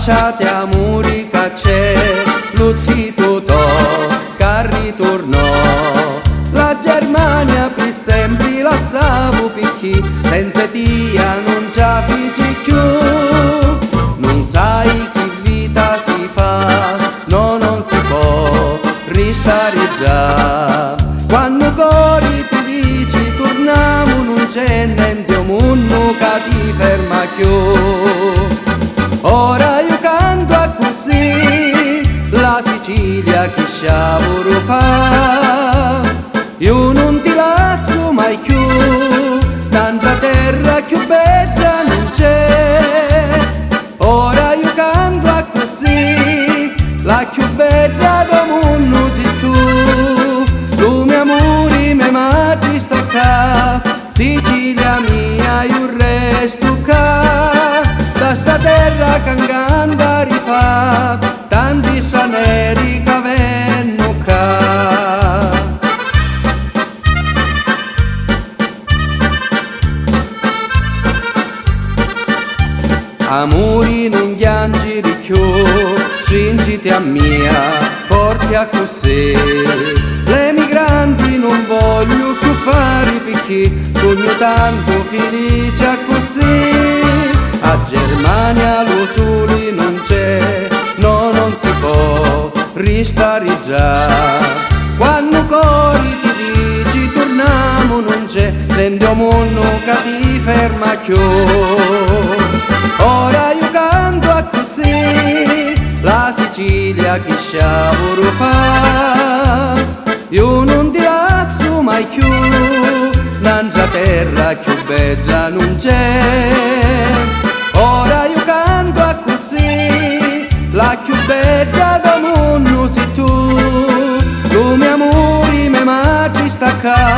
lasciate amori che c'è, Luzzi tutto che ritornò. La Germania per sempre la sapu picchi, senza tia non ci avvici più. Non sai che vita si fa, no non si può restare già. Quando cori ti dici torniamo non c'è niente un mondo che ti ferma più. Ora io canto a così, la Sicilia che sciavolo fa. Io non ti lascio mai più, tanta terra più bella non c'è. Ora io canto a così, la più bella del mondo sei tu mio amore, mia madre sta qua, Sicilia mia io resto qua. Da sta terra che canta rifà, tanti saneri che venno qua. Amori non piangere più, stringiti a mia, porti a così. Le migranti non voglio più fare perché sogno tanto felice a così. A Germania lo sole non c'è, no non si può restare già. Quando cori ti dici torniamo non c'è, rende un mondo che ti ferma più. Ora io canto a così, la Sicilia che sciavolo fa. Io non ti lascio mai più, un'altra terra più bella non c'è. Ora io canto a così, la più bella del mondo sei tu mio amore, mia madre sta qua.